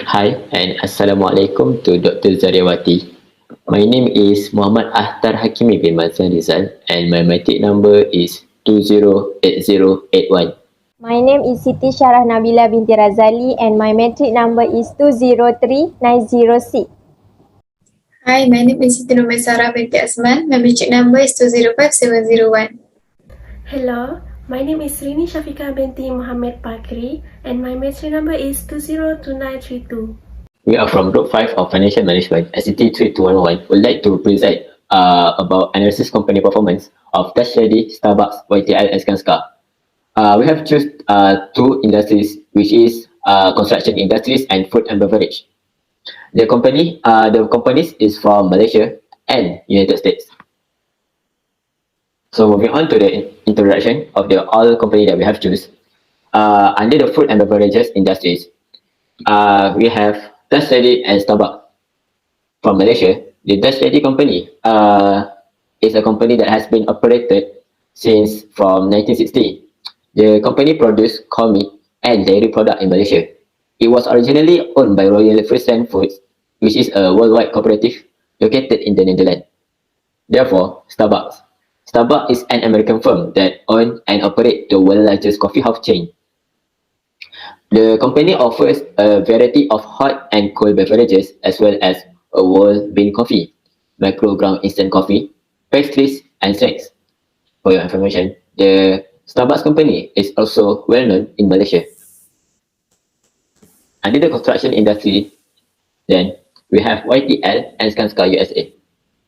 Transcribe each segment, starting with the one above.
Hi and Assalamualaikum to Dr. Zariawati. My name is Muhammad Ahtar Hakimi bin Mazlan Rizal and my matric number is 208081. My name is Siti Syarah Nabila binti Razali and my matric number is 203906. Hi, my name is Siti Sarah binti Asman. My matric number is 205701. Hello, my name is Rini Shafika binti Muhammad Pakri and my matric number is 202932. We are from Group 5 of Financial Management, SCT 3211. Would like to present about analysis company performance of Dutch Lady, Starbucks, YTL and Skanska. We have choose two industries, which is construction industries and food and beverage. The companies is from Malaysia and United States. So moving on to the introduction of the all company that we have choose. Under the food and beverages industries, we have Dutch Lady and Starbucks from Malaysia. The Dutch Lady company is a company that has been operated since from 1960. The company produced corn meat and dairy product in Malaysia. It was originally owned by Royal Friesland Foods, which is a worldwide cooperative located in the Netherlands. Therefore, Starbucks is an American firm that owns and operates the world's largest coffee house chain. The company offers a variety of hot and cold beverages as well as a whole bean coffee, micro ground instant coffee, pastries, and snacks. For your information, the Starbucks company is also well known in Malaysia. Under the construction industry, then we have YTL and Skanska USA.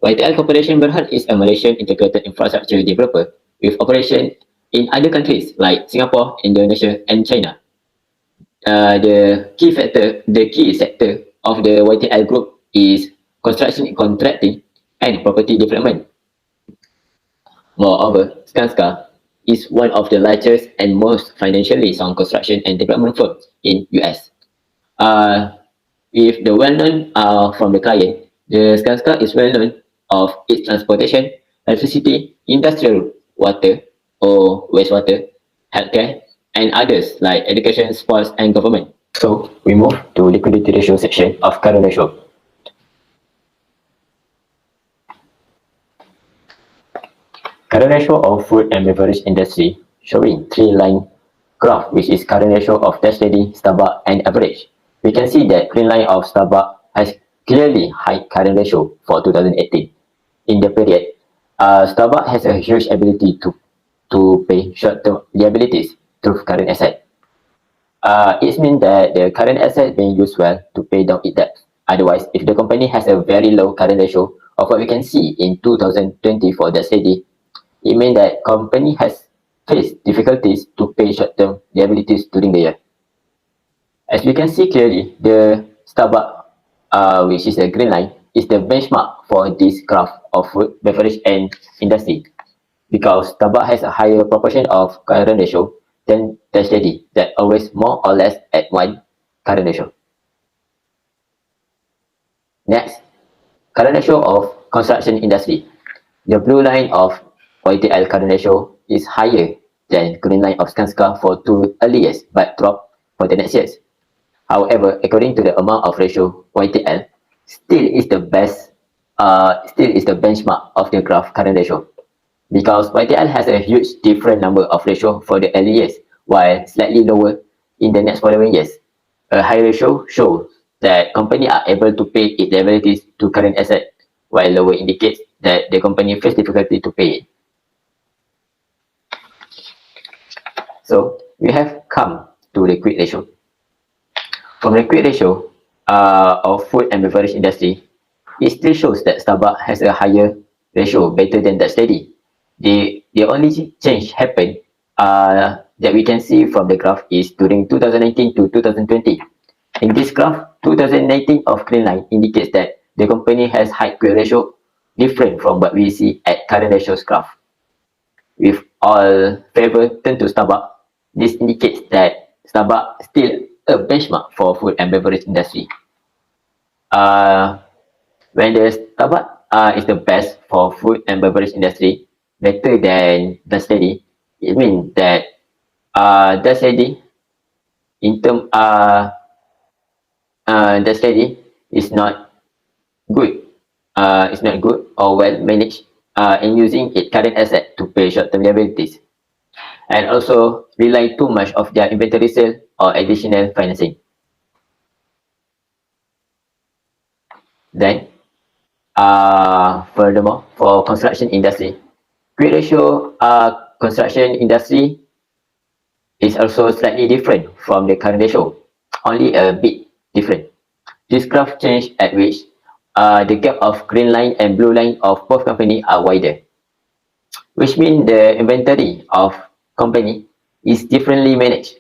YTL Corporation Berhad is a Malaysian integrated infrastructure developer with operation in other countries like Singapore, Indonesia, and China. The key sector of the YTL group is construction contracting and property development. Moreover, Skanska is one of the largest and most financially sound construction and development firms in US. With the well-known from the client, the Skanska is well-known of its transportation, electricity, industrial water or wastewater, healthcare, and others like education, sports, and government. So we move to liquidity ratio section of current ratio. Current ratio of food and beverage industry showing three-line graph, which is current ratio of Dutch Lady, Starbucks, and average. We can see that green line of Starbucks has clearly high current ratio for 2018. In the period, Starbucks has a huge ability to pay short-term liabilities through current asset. It means that the current asset being used well to pay down its debt. Otherwise, if the company has a very low current ratio of what we can see in 2020 for Dutch Lady, it means that company has faced difficulties to pay short-term liabilities during the year. As we can see clearly, the Starbucks, which is a green line, is the benchmark for this graph of food, beverage, and industry, because Starbucks has a higher proportion of current ratio than Dutch Lady, that always more or less at one current ratio. Next, current ratio of construction industry. The blue line of YTL current ratio is higher than green line of Skanska for 2 early years, but drop for the next years. However, according to the amount of ratio, YTL still is the benchmark of the graph current ratio, because YTL has a huge different number of ratio for the early years, while slightly lower in the next following years. A high ratio shows that company are able to pay its liabilities to current asset, while lower indicates that the company face difficulty to pay it. So we have come to the quick ratio. From the quick ratio of food and beverage industry, it still shows that Starbucks has a higher ratio better than Dutch Lady. The only change happened that we can see from the graph is during 2019 to 2020. In this graph, 2019 of green line indicates that the company has high quick ratio different from what we see at current ratios graph. With all favor turned to Starbucks, this indicates that Starbucks still a benchmark for food and beverage industry. When the Starbucks is the best for food and beverage industry, better than Dutch Lady, it means that Dutch Lady in term the study is not good, or well managed in using its current asset to pay short-term liabilities, and also rely too much of their inventory sale or additional financing. Then, furthermore, for construction industry, quick ratio construction industry is also slightly different from the current ratio, only a bit different. This graph change at which the gap of green line and blue line of both company are wider, which means the inventory of company is differently managed.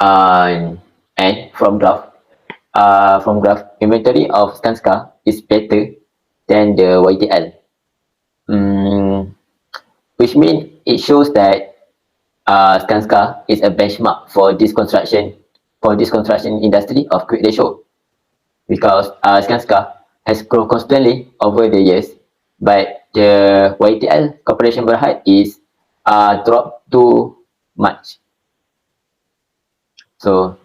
And from graph, inventory of Skanska is better than the YTL, which means it shows that Skanska is a benchmark for this construction industry of quick ratio, because Skanska has grown constantly over the years, but the YTL Corporation Berhad is dropped too much. So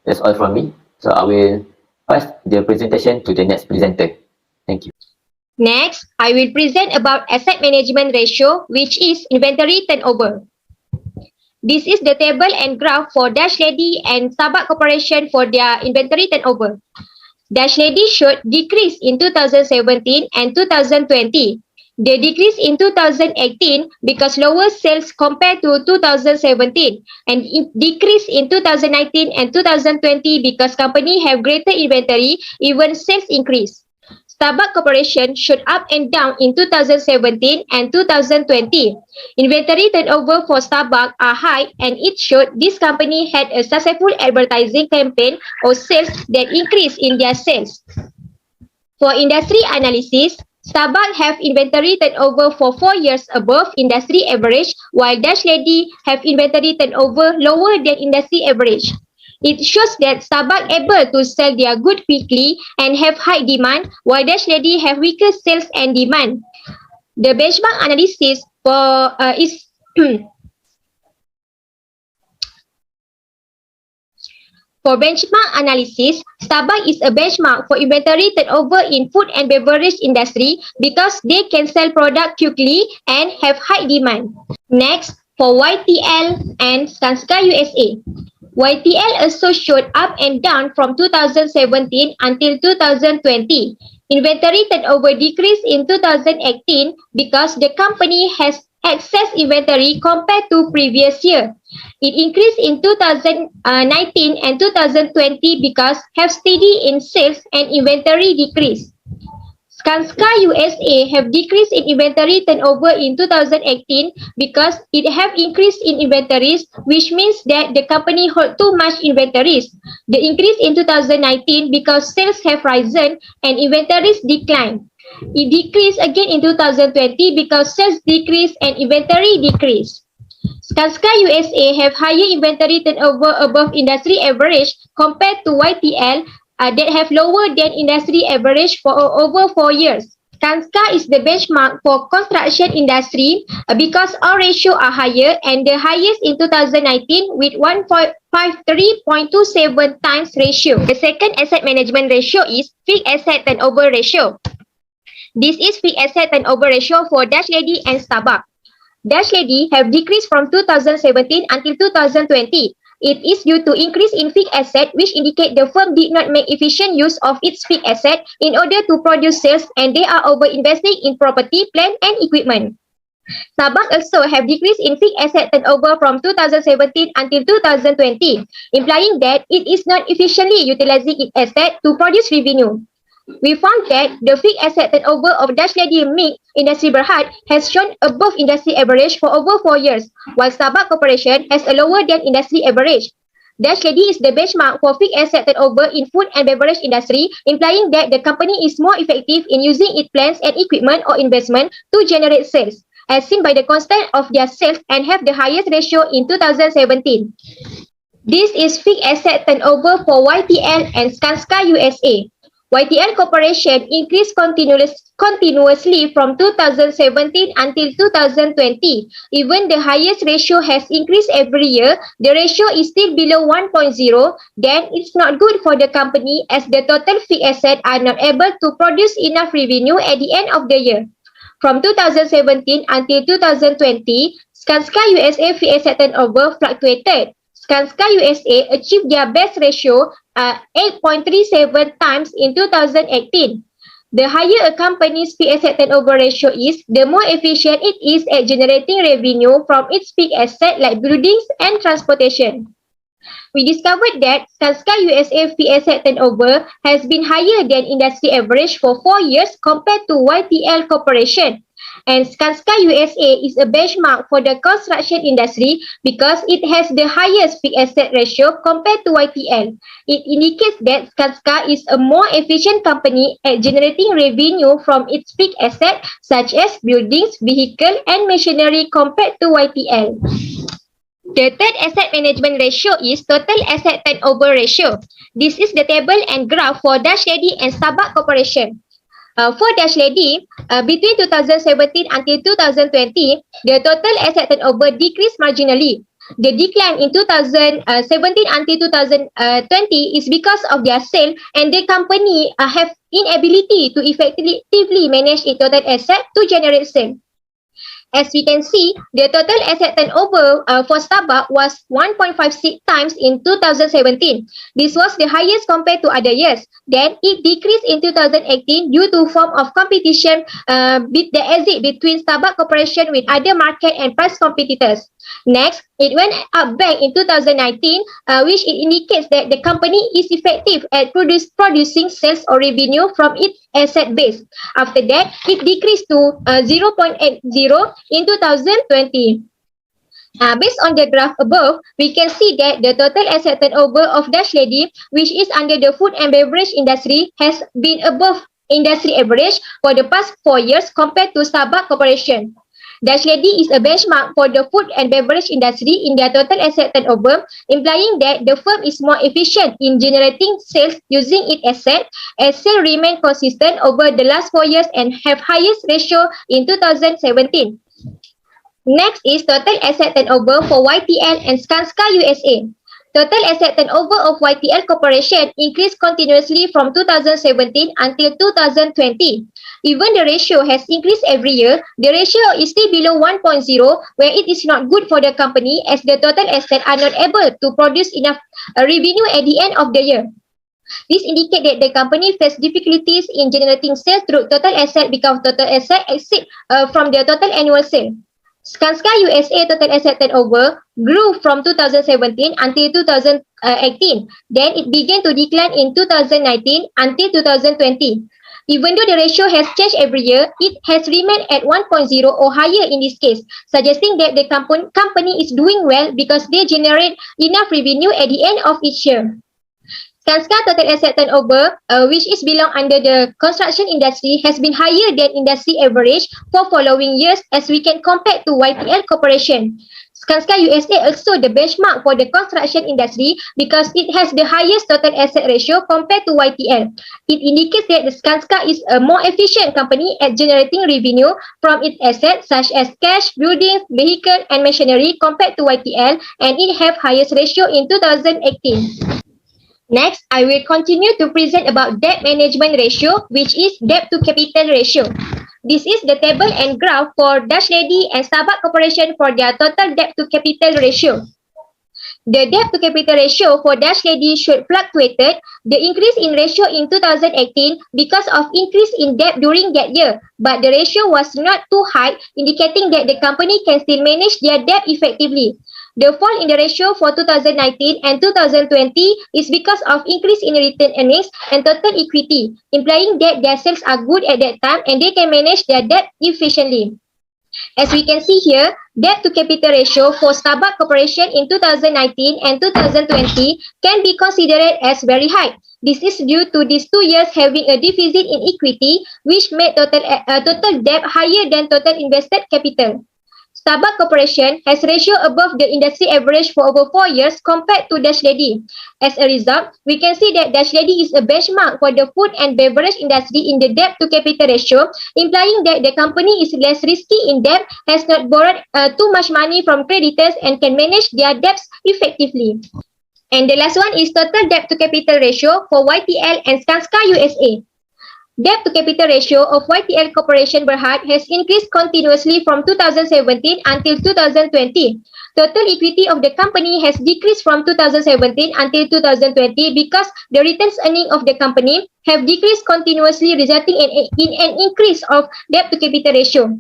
that's all from me. So I will pass the presentation to the next presenter. Thank you. Next, I will present about asset management ratio, which is inventory turnover. This is the table and graph for Dash Lady and Sabak Corporation for their inventory turnover. Dash Lady showed decrease in 2017 and 2020. The decrease in 2018 because lower sales compared to 2017, and decrease in 2019 and 2020 because company have greater inventory, even sales increase. Starbucks Corporation showed up and down in 2017 and 2020. Inventory turnover for Starbucks are high, and it showed this company had a successful advertising campaign or sales that increased in their sales. For industry analysis, Starbucks have inventory turnover for 4 years above industry average, while Dash Lady have inventory turnover lower than industry average. It shows that Starbucks able to sell their goods quickly and have high demand, while Dash Lady have weaker sales and demand. The benchmark analysis for is For benchmark analysis, Starbucks is a benchmark for inventory turnover in food and beverage industry because they can sell product quickly and have high demand. Next, for YTL and Skanska USA. YTL also showed up and down from 2017 until 2020. Inventory turnover decreased in 2018 because the company has excess inventory compared to previous year. It increased in 2019 and 2020 because have steady in sales and inventory decrease. Skanska USA have decreased in inventory turnover in 2018 because it have increased in inventories, which means that the company hold too much inventories. The increase in 2019 because sales have risen and inventories declined. It decreased again in 2020 because sales decreased and inventory decreased. Skanska USA have higher inventory turnover above industry average compared to YTL that have lower than industry average for over 4 years. Skanska is the benchmark for construction industry because all ratio are higher and the highest in 2019 with 153.27 times ratio. The second asset management ratio is fixed asset turnover ratio. This is fixed asset turnover ratio for Dash Lady and Starbucks. Dash Lady have decreased from 2017 until 2020. It is due to increase in fixed asset, which indicate the firm did not make efficient use of its fixed asset in order to produce sales, and they are over investing in property, plant, and equipment. Starbucks also have decreased in fixed asset turnover from 2017 until 2020, implying that it is not efficiently utilizing its asset to produce revenue. We found that the fixed asset turnover of Dash Lady MIG Industri Berhad has shown above industry average for over 4 years, while Starbucks Corporation has a lower than industry average. Dash Lady is the benchmark for fixed asset turnover in food and beverage industry, implying that the company is more effective in using its plants and equipment or investment to generate sales, as seen by the constant of their sales and have the highest ratio in 2017. This is fixed asset turnover for YTL and Skanska USA. YTL Corporation increased continuously from 2017 until 2020. Even the highest ratio has increased every year, the ratio is still below 1.0, then it's not good for the company as the total fixed assets are not able to produce enough revenue at the end of the year. From 2017 until 2020, Skanska USA fixed asset turnover fluctuated. Skanska USA achieved their best ratio 8.37 times in 2018. The higher a company's fixed asset turnover ratio is, the more efficient it is at generating revenue from its fixed asset like buildings and transportation. We discovered that Skanska USA fixed asset turnover has been higher than industry average for 4 years compared to YTL Corporation. And Skanska USA is a benchmark for the construction industry because it has the highest fixed asset ratio compared to YTL. It indicates that Skanska is a more efficient company at generating revenue from its fixed asset such as buildings, vehicle and machinery compared to YTL. The third asset management ratio is total asset turnover ratio. This is the table and graph for Dutch Lady and Starbucks Corporation. For Dutch Lady, between 2017 until 2020, the total asset turnover decreased marginally. The decline in 2017 until 2020 is because of their sale and the company have inability to effectively manage its total asset to generate sale. As we can see, the total asset turnover for Starbucks was 1.56 times in 2017. This was the highest compared to other years. Then it decreased in 2018 due to form of competition with the exit between Starbucks Corporation with other market and price competitors. Next, it went up back in 2019, which it indicates that the company is effective at producing sales or revenue from its asset base. After that, it decreased to 0.80 in 2020. Based on the graph above, we can see that the total asset turnover of Dutch Lady, which is under the food and beverage industry, has been above industry average for the past 4 years compared to Starbucks Corporation. Dutch Lady is a benchmark for the food and beverage industry in their total asset turnover, implying that the firm is more efficient in generating sales using its asset, as sales remain consistent over the last 4 years and have highest ratio in 2017. Next is total asset turnover for YTL and Skanska USA. Total asset turnover of YTL Corporation increased continuously from 2017 until 2020. Even the ratio has increased every year, the ratio is still below 1.0, where it is not good for the company as the total assets are not able to produce enough revenue at the end of the year. This indicates that the company faces difficulties in generating sales through total asset because total asset exceed from the total annual sale. Skanska USA total asset turnover grew from 2017 until 2018. Then it began to decline in 2019 until 2020. Even though the ratio has changed every year, it has remained at 1.0 or higher in this case, suggesting that the company is doing well because they generate enough revenue at the end of each year. Skanska total asset turnover, which is belong under the construction industry, has been higher than industry average for following years as we can compare to YTL Corporation. Skanska USA also the benchmark for the construction industry because it has the highest total asset ratio compared to YTL. It indicates that the Skanska is a more efficient company at generating revenue from its assets such as cash, buildings, vehicle and machinery compared to YTL, and it have highest ratio in 2018. Next, I will continue to present about debt management ratio, which is debt to capital ratio. This is the table and graph for Dutch Lady and Starbucks Corporation for their total debt to capital ratio. The debt to capital ratio for Dutch Lady showed fluctuated. The increase in ratio in 2018 because of increase in debt during that year, but the ratio was not too high, indicating that the company can still manage their debt effectively. The fall in the ratio for 2019 and 2020 is because of increase in retained earnings and total equity, implying that their sales are good at that time and they can manage their debt efficiently. As we can see here, debt to capital ratio for Starbucks Corporation in 2019 and 2020 can be considered as very high. This is due to these 2 years having a deficit in equity, which made total debt higher than total invested capital. Starbucks Corporation has ratio above the industry average for over 4 years compared to Dash Lady. As a result, we can see that Dash Lady is a benchmark for the food and beverage industry in the debt to capital ratio, implying that the company is less risky in debt, has not borrowed too much money from creditors, and can manage their debts effectively. And the last one is total debt to capital ratio for YTL and Skanska USA. Debt to capital ratio of YTL Corporation Berhad has increased continuously from 2017 until 2020. Total equity of the company has decreased from 2017 until 2020 because the returns earning of the company have decreased continuously, resulting in an increase of debt to capital ratio.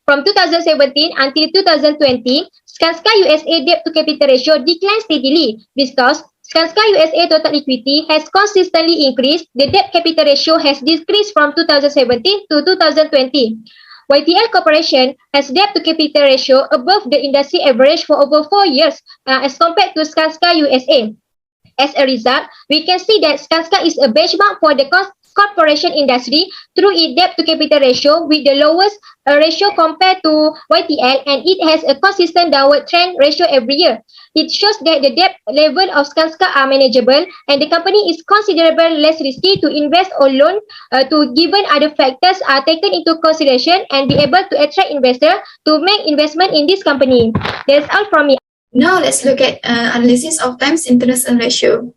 From 2017 until 2020, Skanska USA debt to capital ratio declined steadily because Skanska USA total equity has consistently increased. The debt capital ratio has decreased from 2017 to 2020. YTL Corporation has debt to capital ratio above the industry average for over 4 years as compared to Skanska USA. As a result, we can see that Skanska is a benchmark for the corporation industry through its debt to capital ratio with the lowest ratio compared to YTL, and it has a consistent downward trend ratio every year. It shows that the debt level of Skanska are manageable and the company is considerably less risky to invest or loan to given other factors are taken into consideration and be able to attract investors to make investment in this company. That's all from me. Now let's look at analysis of times interest earn ratio.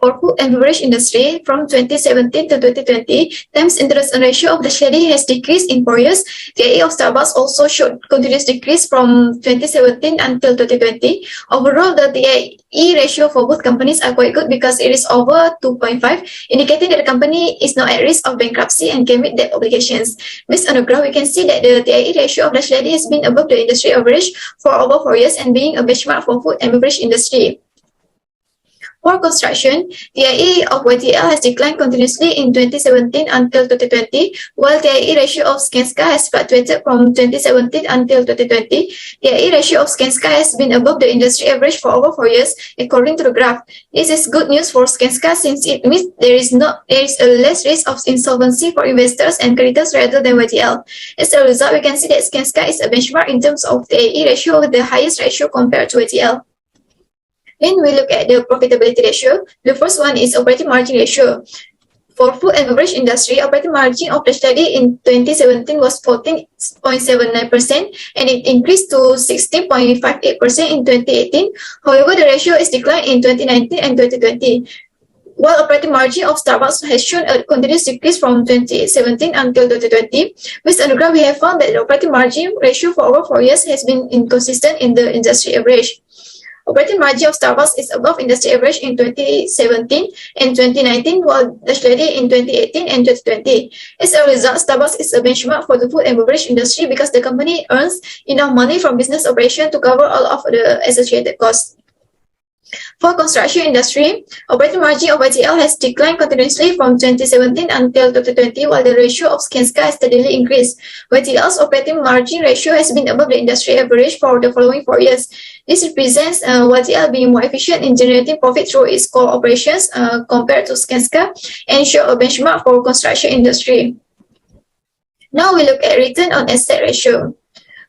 For food and beverage industry, from 2017 to 2020, times interest earn ratio of Dash Lady has decreased in 4 years. TIE of Starbucks also showed continuous decrease from 2017 until 2020. Overall, the TIE ratio for both companies are quite good because it is over 2.5, indicating that the company is not at risk of bankruptcy and can meet debt obligations. Based on the graph, we can see that the TIE ratio of Dash Lady has been above the industry average for over 4 years and being a benchmark for food and beverage industry. For construction, TIE of YTL has declined continuously in 2017 until 2020, while TIE ratio of Skanska has fluctuated from 2017 until 2020. TIE ratio of Skanska has been above the industry average for over 4 years, according to the graph. This is good news for Skanska since it means there is a less risk of insolvency for investors and creditors rather than YTL. As a result, we can see that Skanska is a benchmark in terms of TIE ratio with the highest ratio compared to YTL. Then we look at the profitability ratio. The first one is operating margin ratio. For food and beverage industry, operating margin of Dash Lady in 2017 was 14.79% and it increased to 16.58% in 2018. However, the ratio is declined in 2019 and 2020. While operating margin of Starbucks has shown a continuous decrease from 2017 until 2020, based on the graph, we have found that the operating margin ratio for over 4 years has been inconsistent in the industry average. Operating margin of Starbucks is above industry average in 2017 and 2019, while Dash Lady in 2018 and 2020. As a result, Starbucks is a benchmark for the food and beverage industry because the company earns enough money from business operation to cover all of the associated costs. For construction industry, operating margin of YTL has declined continuously from 2017 until 2020, while the ratio of Skanska has steadily increased. YTL's operating margin ratio has been above the industry average for the following 4 years. This represents YTL being more efficient in generating profit through its core operations compared to Skanska and show a benchmark for construction industry. Now we look at return on asset ratio.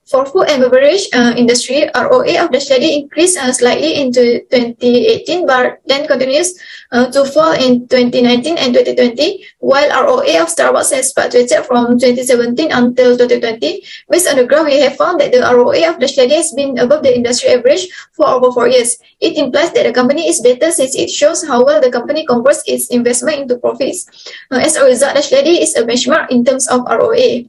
For food and beverage industry, ROA of Dash Lady increased slightly in 2018, but then continues to fall in 2019 and 2020, while ROA of Starbucks has fluctuated from 2017 until 2020. Based on the graph, we have found that the ROA of Dash Lady has been above the industry average for over 4 years. It implies that the company is better since it shows how well the company converts its investment into profits. As a result, Dash Lady is a benchmark in terms of ROA.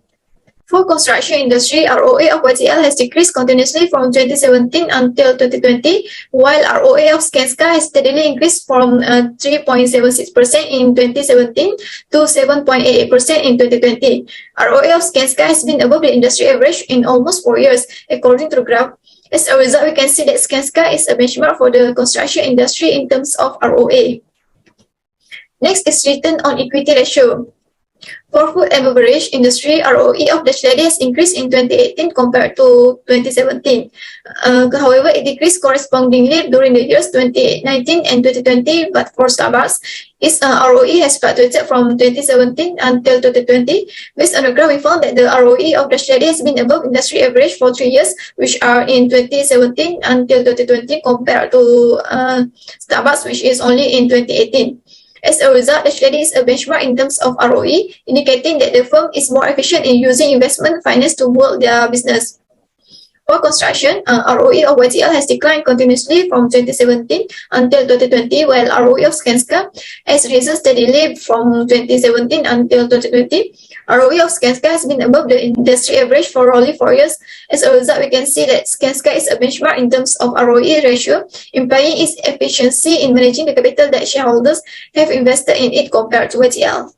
For construction industry, ROA of YTL has decreased continuously from 2017 until 2020, while ROA of Skanska has steadily increased from 3.76% in 2017 to 7.88% in 2020. ROA of Skanska has been above the industry average in almost 4 years, according to the graph. As a result, we can see that Skanska is a benchmark for the construction industry in terms of ROA. Next is return on equity ratio. For food and beverage industry, ROE of Dutch Lady has increased in 2018 compared to 2017. However, it decreased correspondingly during the years 2019 and 2020. But for Starbucks, its ROE has fluctuated from 2017 until 2020. Based on the graph, we found that the ROE of Dutch Lady has been above industry average for 3 years, which are in 2017 until 2020, compared to Starbucks, which is only in 2018. As a result, Dutch Lady is a benchmark in terms of ROE, indicating that the firm is more efficient in using investment finance to build their business. For construction, ROE of YTL has declined continuously from 2017 until 2020, while ROE of Skanska has risen steadily from 2017 until 2020. ROE of Skanska has been above the industry average for only 4 years. As a result, we can see that Skanska is a benchmark in terms of ROE ratio, implying its efficiency in managing the capital that shareholders have invested in it compared to YTL.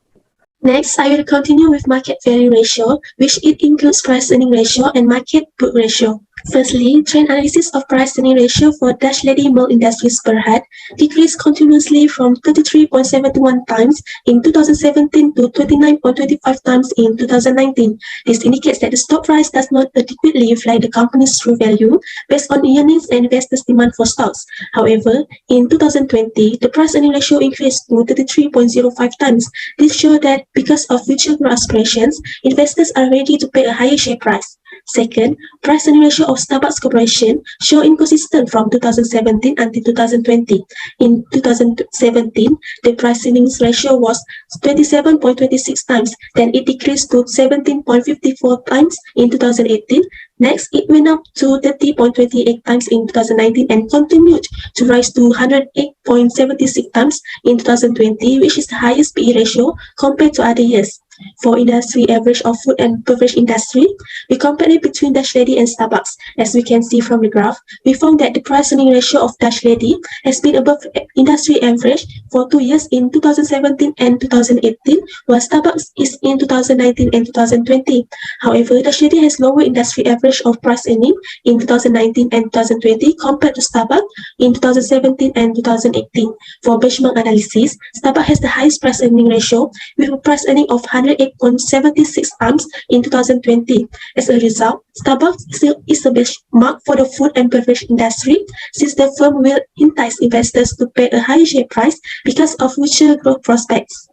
Next, I will continue with market value ratio, which it includes price earning ratio and market book ratio. Firstly, trend analysis of price earning ratio for Dutch Lady Malt Industries Berhad decreased continuously from 33.71 times in 2017 to 29.25 times in 2019. This indicates that the stock price does not adequately reflect the company's true value based on earnings and investors' demand for stocks. However, in 2020, the price earning ratio increased to 33.05 times. This shows that because of future growth aspirations, investors are ready to pay a higher share price. Second, price earning ratio of Starbucks Corporation show inconsistent from 2017 until 2020. In 2017, the price earnings ratio was 27.26 times, then it decreased to 17.54 times in 2018. Next, it went up to 30.28 times in 2019 and continued to rise to 108.76 times in 2020, which is the highest PE ratio compared to other years. For industry average of food and beverage industry, we compared it between Dutch Lady and Starbucks. As we can see from the graph, we found that the price earning ratio of Dutch Lady has been above industry average for 2 years in 2017 and 2018, while Starbucks is in 2019 and 2020. However, Dutch Lady has lower industry average of price earning in 2019 and 2020 compared to Starbucks in 2017 and 2018. For benchmark analysis, Starbucks has the highest price earning ratio with a price earning of 108.76 times in 2020. As a result, Starbucks still is a benchmark for the food and beverage industry, since the firm will entice investors to pay a higher share price because of future growth prospects.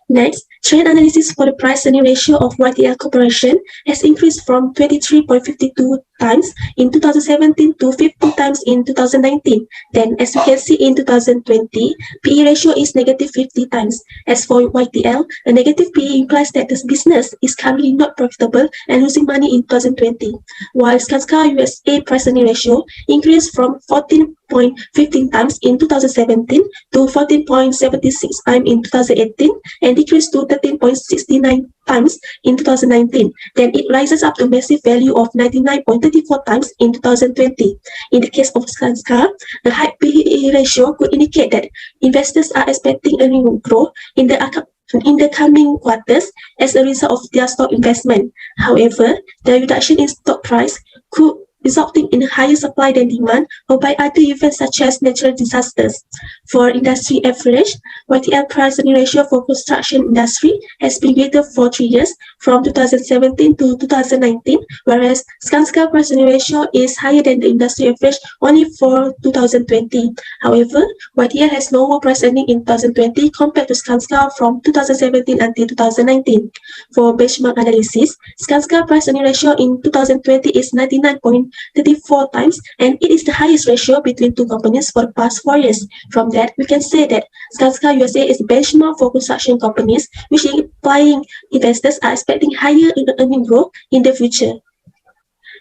Next, trend analysis for the price earning ratio of YTL Corporation has increased from 23.52 times in 2017 to 50 times in 2019. Then, as we can see in 2020, PE ratio is negative 50 times. As for YTL, a negative PE implies that the business is currently not profitable and losing money in 2020. While Skanska USA price earning ratio increased from 14.15 times in 2017 to 14.76 times in 2018 and decreased to 13.69 times in 2019. Then it rises up to a massive value of 99.34 times in 2020. In the case of Skanska, the high PE ratio could indicate that investors are expecting earning growth in the coming quarters as a result of their stock investment. However, the reduction in stock price could resulting in higher supply than demand or by other events such as natural disasters. For industry average, YTL price earning ratio for construction industry has been greater for 3 years from 2017 to 2019, whereas Skanska price earning ratio is higher than the industry average only for 2020. However, YTL has lower price earning in 2020 compared to Skanska from 2017 until 2019. For benchmark analysis, Skanska price earning ratio in 2020 is 99.34 times, and it is the highest ratio between two companies for the past 4 years. From that, we can say that Skanska USA is a benchmark for construction companies, which implying investors are expecting higher earning growth in the future.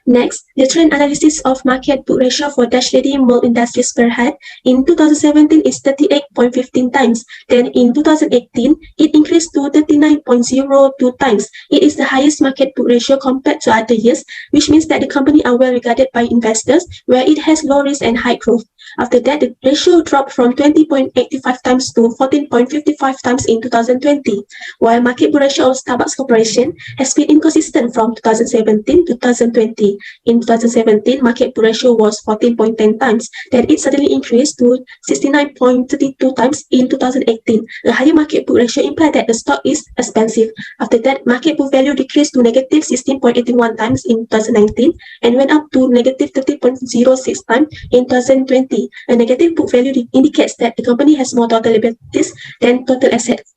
Next, the trend analysis of market book ratio for Dutch Lady Malt Industries Berhad in 2017 is 38.15 times. Then in 2018, it increased to 39.02 times. It is the highest market book ratio compared to other years, which means that the company are well regarded by investors, where it has low risk and high growth. After that, the ratio dropped from 20.85 times to 14.55 times in 2020, while market book ratio of Starbucks Corporation has been inconsistent from 2017 to 2020. In 2017, market book ratio was 14.10 times, then it suddenly increased to 69.32 times in 2018. A higher market book ratio implied that the stock is expensive. After that, market book value decreased to negative 16.81 times in 2019 and went up to negative 30.06 times in 2020. A negative book value indicates that the company has more total liabilities than total assets.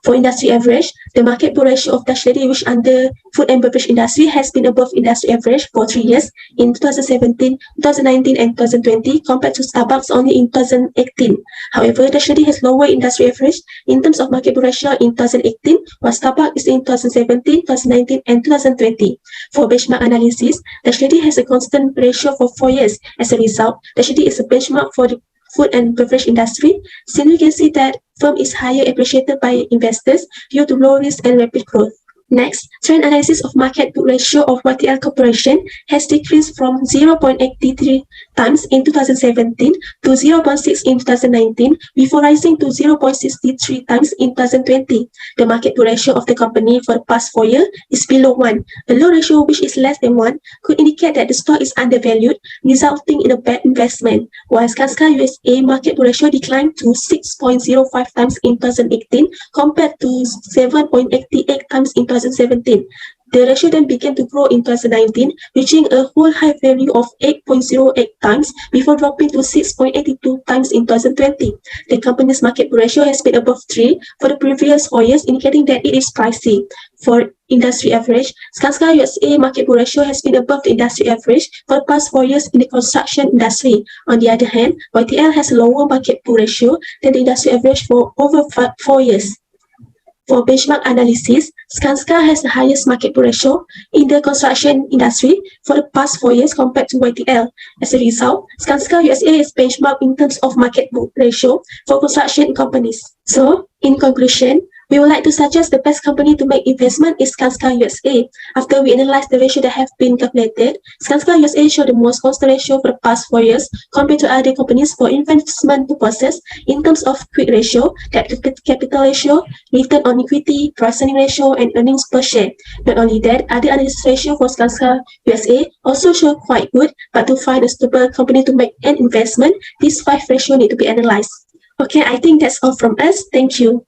For industry average, the market book ratio of Dutch Lady, which under food and beverage industry, has been above industry average for 3 years in 2017, 2019, and 2020 compared to Starbucks only in 2018. However, Dutch Lady has lower industry average in terms of market book ratio in 2018, while Starbucks is in 2017, 2019, and 2020. For benchmark analysis, Dutch Lady has a constant ratio for 4 years. As a result, Dutch Lady is a benchmark for the food and beverage industry, since we can see that firm is higher appreciated by investors due to low risk and rapid growth. Next, trend analysis of market book ratio of YTL Corporation has decreased from 0.83 times in 2017 to 0.6 in 2019 before rising to 0.63 times in 2020. The market book ratio of the company for the past 4 years is below 1. A low ratio which is less than 1 could indicate that the stock is undervalued, resulting in a bad investment, while Skanska USA market book ratio declined to 6.05 times in 2018 compared to 7.88 times in 2017. The ratio then began to grow in 2019, reaching a whole high value of 8.08 times before dropping to 6.82 times in 2020. The company's market book ratio has been above 3 for the previous 4 years, indicating that it is pricey. For industry average, Skanska USA market book ratio has been above the industry average for the past 4 years in the construction industry. On the other hand, YTL has a lower market book ratio than the industry average for over 4 years. For benchmark analysis, Skanska has the highest market book ratio in the construction industry for the past 4 years compared to YTL. As a result, Skanska USA is benchmarked in terms of market book ratio for construction companies. So, in conclusion, we would like to suggest the best company to make investment is Skanska USA. After we analyze the ratio that have been calculated, Skanska USA showed the most constant ratio for the past 4 years compared to other companies for investment purposes in terms of quick ratio, debt to capital ratio, return on equity, price earning ratio, and earnings per share. Not only that, other analysis ratio for Skanska USA also show quite good, but to find a suitable company to make an investment, these 5 ratios need to be analyzed. Okay, I think that's all from us. Thank you.